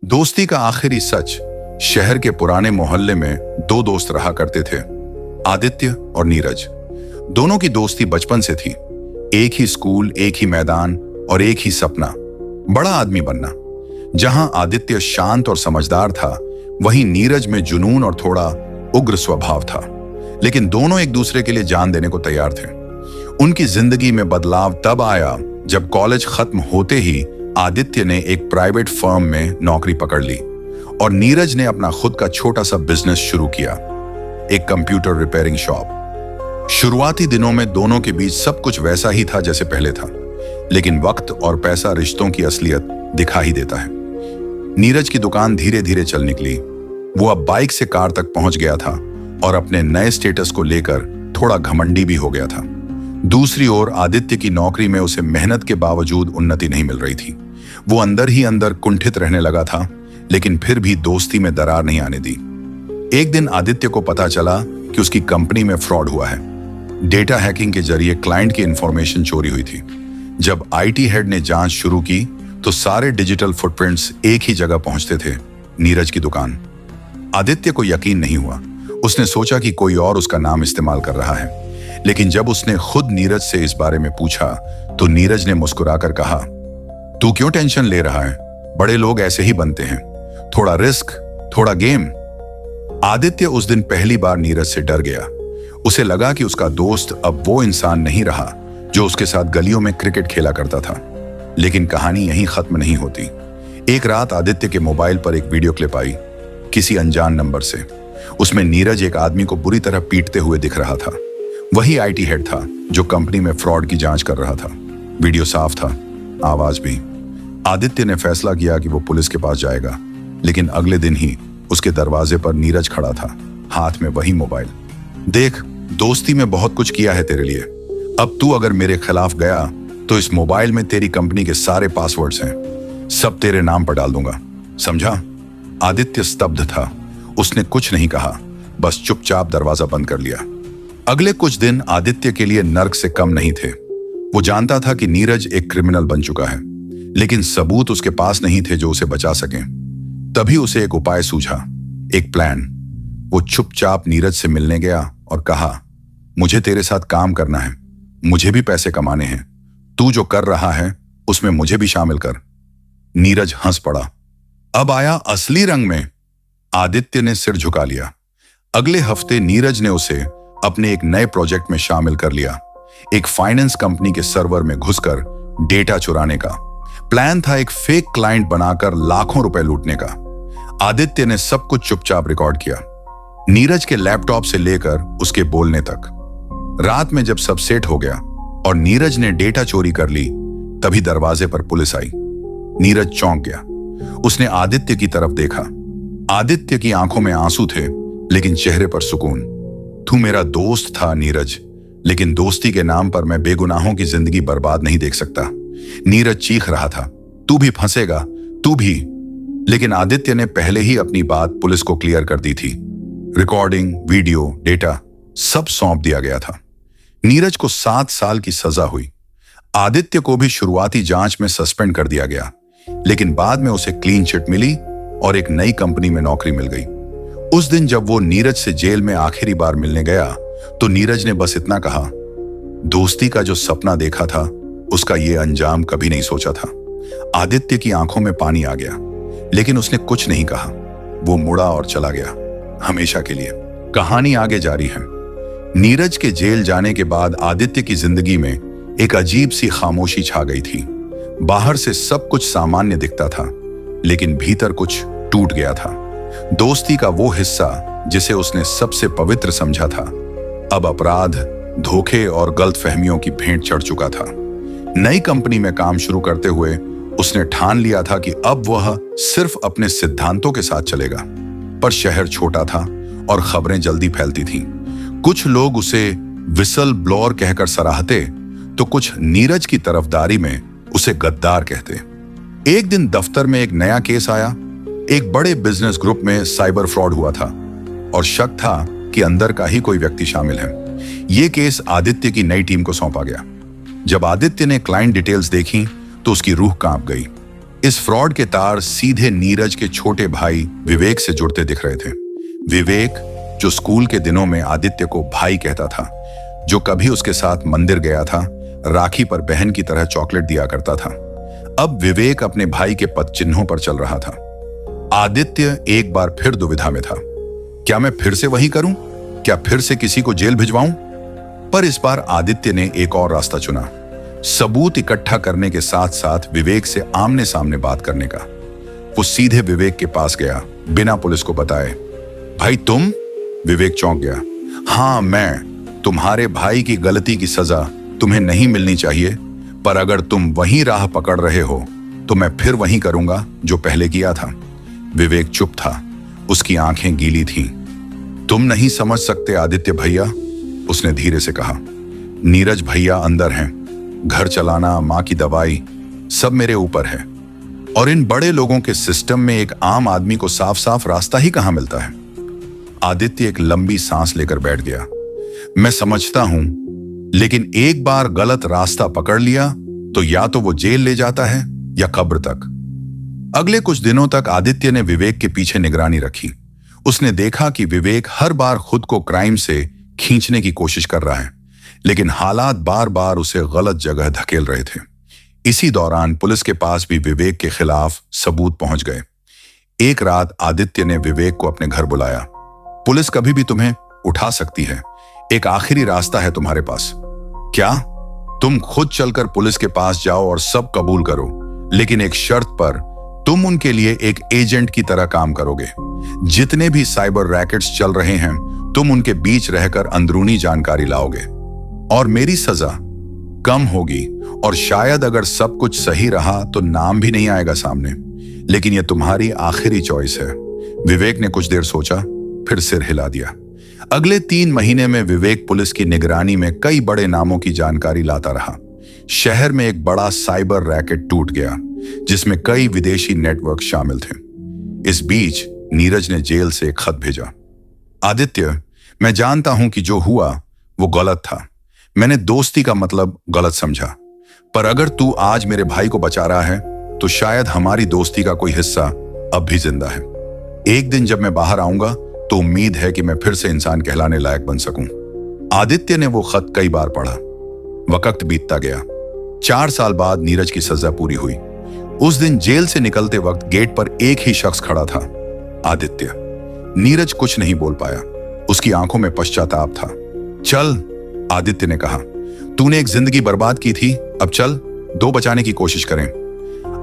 दोस्ती का आखिरी सच। शहर के पुराने मोहल्ले में दो दोस्त रहा करते थे, आदित्य और नीरज। दोनों की दोस्ती बचपन से थी। एक ही स्कूल, एक ही मैदान और एक ही सपना, बड़ा आदमी बनना। जहां आदित्य शांत और समझदार था, वहीं नीरज में जुनून और थोड़ा उग्र स्वभाव था। लेकिन दोनों एक दूसरे के लिए जान देने को तैयार थे। उनकी जिंदगी में बदलाव तब आया जब कॉलेज खत्म होते ही आदित्य ने एक प्राइवेट फर्म में नौकरी पकड़ ली और नीरज ने अपना खुद का छोटा सा बिजनेस शुरू किया, एक कंप्यूटर रिपेयरिंग शॉप। शुरुआती दिनों में दोनों के बीच सब कुछ वैसा ही था जैसे पहले था, लेकिन वक्त और पैसा रिश्तों की असलियत दिखा ही देता है। नीरज की दुकान धीरे धीरे चल निकली। वो अब बाइक से कार तक पहुंच गया था और अपने नए स्टेटस को लेकर थोड़ा घमंडी भी हो गया था। दूसरी ओर आदित्य की नौकरी में उसे मेहनत के बावजूद उन्नति नहीं मिल रही थी। वो अंदर ही अंदर कुंठित रहने लगा था, लेकिन फिर भी दोस्ती में दरार नहीं आने दी। एक दिन आदित्य को पता चला कि उसकी कंपनी में फ्रॉड हुआ है। डेटा हैकिंग के जरिए क्लाइंट की इंफॉर्मेशन चोरी हुई थी। जब आईटी हेड ने जांच शुरू की तो सारे डिजिटल फुटप्रिंट्स एक ही जगह पहुंचते थे, नीरज की दुकान। आदित्य को यकीन नहीं हुआ। उसने सोचा कि कोई और उसका नाम इस्तेमाल कर रहा है, लेकिन जब उसने खुद नीरज से इस बारे में पूछा तो नीरज ने मुस्कुराकर कहा, तू क्यों टेंशन ले रहा है? बड़े लोग ऐसे ही बनते हैं, थोड़ा रिस्क, थोड़ा गेम। आदित्य उस दिन पहली बार नीरज से डर गया। उसे लगा कि उसका दोस्त अब वो इंसान नहीं रहा जो उसके साथ गलियों में क्रिकेट खेला करता था। लेकिन कहानी यहीं खत्म नहीं होती। एक रात आदित्य के मोबाइल पर एक वीडियो क्लिप आई, किसी अनजान नंबर से। उसमें नीरज एक आदमी को बुरी तरह पीटते हुए दिख रहा था। वही आईटी हेड था जो कंपनी में फ्रॉड की जांच कर रहा था। वीडियो साफ था, आवाज भी। आदित्य ने फैसला किया कि वो पुलिस के पास जाएगा, लेकिन अगले दिन ही उसके दरवाजे पर नीरज खड़ा था, हाथ में वही मोबाइल। देख, दोस्ती में बहुत कुछ किया है तेरे लिए। अब तू अगर मेरे खिलाफ गया तो इस मोबाइल में तेरी कंपनी के सारे पासवर्ड्स हैं, सब तेरे नाम पर डाल दूंगा, समझा? आदित्य स्तब्ध था। उसने कुछ नहीं कहा, बस चुपचाप दरवाजा बंद कर लिया। अगले कुछ दिन आदित्य के लिए नर्क से कम नहीं थे। वो जानता था कि नीरज एक क्रिमिनल बन चुका है, लेकिन सबूत उसके पास नहीं थे जो उसे बचा सकें। तभी उसे एक उपाय सूझा, एक प्लान। वो चुपचाप नीरज से मिलने गया और कहा, मुझे तेरे साथ काम करना है, मुझे भी पैसे कमाने हैं। तू जो कर रहा है उसमें मुझे भी शामिल कर। नीरज हंस पड़ा। अब आया असली रंग में। आदित्य ने सिर झुका लिया। अगले हफ्ते नीरज ने उसे अपने एक नए प्रोजेक्ट में शामिल कर लिया, एक फाइनेंस कंपनी के सर्वर में घुसकर डेटा चुराने का। प्लान था एक फेक क्लाइंट बनाकर लाखों रुपए लूटने का। आदित्य ने सब कुछ चुपचाप रिकॉर्ड किया, नीरज के लैपटॉप से लेकर उसके बोलने तक। रात में जब सब सेट हो गया और नीरज ने डेटा चोरी कर ली, तभी दरवाजे पर पुलिस आई। नीरज चौंक गया। उसने आदित्य की तरफ देखा। आदित्य की आंखों में आंसू थे, लेकिन चेहरे पर सुकून। तू मेरा दोस्त था नीरज, लेकिन दोस्ती के नाम पर मैं बेगुनाहों की जिंदगी बर्बाद नहीं देख सकता। नीरज चीख रहा था, तू भी फंसेगा, तू भी। लेकिन आदित्य ने पहले ही अपनी बात पुलिस को क्लियर कर दी थी। रिकॉर्डिंग, वीडियो, डेटा सब सौंप दिया गया था। नीरज को 7 साल की सजा हुई। आदित्य को भी शुरुआती जांच में सस्पेंड कर दिया गया, लेकिन बाद में उसे क्लीन चिट मिली और एक नई कंपनी में नौकरी मिल गई। उस दिन जब वो नीरज से जेल में आखिरी बार मिलने गया तो नीरज ने बस इतना कहा, दोस्ती का जो सपना देखा था उसका ये अंजाम कभी नहीं सोचा था। आदित्य की आंखों में पानी आ गया, लेकिन उसने कुछ नहीं कहा। वो मुड़ा और चला गया, हमेशा के लिए। कहानी आगे जारी है। नीरज के जेल जाने के बाद आदित्य की जिंदगी में एक अजीब सी खामोशी छा गई थी। बाहर से सब कुछ सामान्य दिखता था, लेकिन भीतर कुछ टूट गया था। दोस्ती का वो हिस्सा जिसे उसने सबसे पवित्र समझा था, अब अपराध, धोखे और गलतफहमियों की भेंट चढ़ चुका था। नई कंपनी में काम शुरू करते हुए उसने ठान लिया था कि अब वह सिर्फ अपने सिद्धांतों के साथ चलेगा। पर शहर छोटा था और खबरें जल्दी फैलती थीं। कुछ लोग उसे विसल ब्लोअर कहकर सराहते, तो कुछ नीरज की तरफदारी में उसे गद्दार कहते। एक दिन दफ्तर में एक नया केस आया। एक बड़े बिजनेस ग्रुप में साइबर फ्रॉड हुआ था और शक था कि अंदर का ही कोई व्यक्ति शामिल है। यह केस आदित्य की नई टीम को सौंपा गया। जब आदित्य ने क्लाइंट डिटेल्स देखी तो उसकी रूह कांप गई। इस फ्रॉड के तार सीधे नीरज के छोटे भाई विवेक से जुड़ते दिख रहे थे। विवेक, जो स्कूल के दिनों में आदित्य को भाई कहता था, जो कभी उसके साथ मंदिर गया था, राखी पर बहन की तरह चॉकलेट दिया करता था, अब विवेक अपने भाई के पद चिन्हों पर चल रहा था। आदित्य एक बार फिर दुविधा में था। क्या मैं फिर से वही करूं? क्या फिर से किसी को जेल भिजवाऊं? पर इस बार आदित्य ने एक और रास्ता चुना, सबूत इकट्ठा करने के साथ साथ विवेक से आमने सामने बात करने का। वो सीधे विवेक के पास गया, बिना पुलिस को बताए। भाई तुम? विवेक चौंक गया। हाँ मैं। तुम्हारे भाई की गलती की सजा तुम्हें नहीं मिलनी चाहिए, पर अगर तुम वही राह पकड़ रहे हो तो मैं फिर वही करूंगा जो पहले किया था। विवेक चुप था, उसकी आंखें गीली थीं। तुम नहीं समझ सकते आदित्य भैया, उसने धीरे से कहा। नीरज भैया अंदर हैं, घर चलाना, मां की दवाई, सब मेरे ऊपर है। और इन बड़े लोगों के सिस्टम में एक आम आदमी को साफ साफ रास्ता ही कहां मिलता है। आदित्य एक लंबी सांस लेकर बैठ गया। मैं समझता हूं, लेकिन एक बार गलत रास्ता पकड़ लिया तो या तो वो जेल ले जाता है या कब्र तक। अगले कुछ दिनों तक आदित्य ने विवेक के पीछे निगरानी रखी। उसने देखा कि विवेक हर बार खुद को क्राइम से खींचने की कोशिश कर रहा है, लेकिन हालात बार बार उसे गलत जगह धकेल रहे थे। इसी दौरान पुलिस के पास भी विवेक के खिलाफ सबूत पहुंच गए। एक रात आदित्य ने विवेक को अपने घर बुलाया। पुलिस कभी भी तुम्हें उठा सकती है, एक आखिरी रास्ता है तुम्हारे पास। क्या? तुम खुद चलकर पुलिस के पास जाओ और सब कबूल करो, लेकिन एक शर्त पर, तुम उनके लिए एक एजेंट की तरह काम करोगे। जितने भी साइबर रैकेट्स चल रहे हैं, तुम उनके बीच रहकर अंदरूनी जानकारी लाओगे। और मेरी सजा कम होगी, और शायद अगर सब कुछ सही रहा तो नाम भी नहीं आएगा सामने, लेकिन यह तुम्हारी आखिरी चॉइस है। विवेक ने कुछ देर सोचा, फिर सिर हिला दिया। अगले 3 महीने में विवेक पुलिस की निगरानी में कई बड़े नामों की जानकारी लाता रहा। शहर में एक बड़ा साइबर रैकेट टूट गया, जिसमें कई विदेशी नेटवर्क शामिल थे। इस बीच नीरज ने जेल से एक खत भेजा। आदित्य, मैं जानता हूं कि जो हुआ वो गलत था। मैंने दोस्ती का मतलब गलत समझा, पर अगर तू आज मेरे भाई को बचा रहा है तो शायद हमारी दोस्ती का कोई हिस्सा अब भी जिंदा है। एक दिन जब मैं बाहर आऊंगा तो उम्मीद है कि मैं फिर से इंसान कहलाने लायक बन सकूं। आदित्य ने वो खत कई बार पढ़ा। वक्त बीतता गया। 4 साल बाद नीरज की सजा पूरी हुई। उस दिन जेल से निकलते वक्त गेट पर एक ही शख्स खड़ा था, आदित्य। नीरज कुछ नहीं बोल पाया, उसकी आंखों में पश्चाताप था। चल, आदित्य ने कहा, तूने एक जिंदगी बर्बाद की थी, अब चल 2 बचाने की कोशिश करें।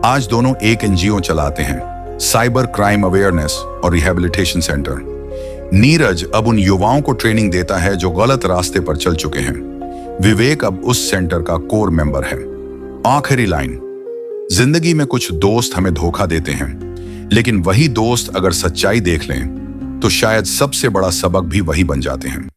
आज दोनों एक एनजीओ चलाते हैं, साइबर क्राइम अवेयरनेस और रिहैबिलिटेशन सेंटर। नीरज अब उन युवाओं को ट्रेनिंग देता है जो गलत रास्ते पर चल चुके हैं। विवेक अब उस सेंटर का कोर मेंबर है। आखिरी लाइन, जिंदगी में कुछ दोस्त हमें धोखा देते हैं, लेकिन वही दोस्त अगर सच्चाई देख लें तो शायद सबसे बड़ा सबक भी वही बन जाते हैं।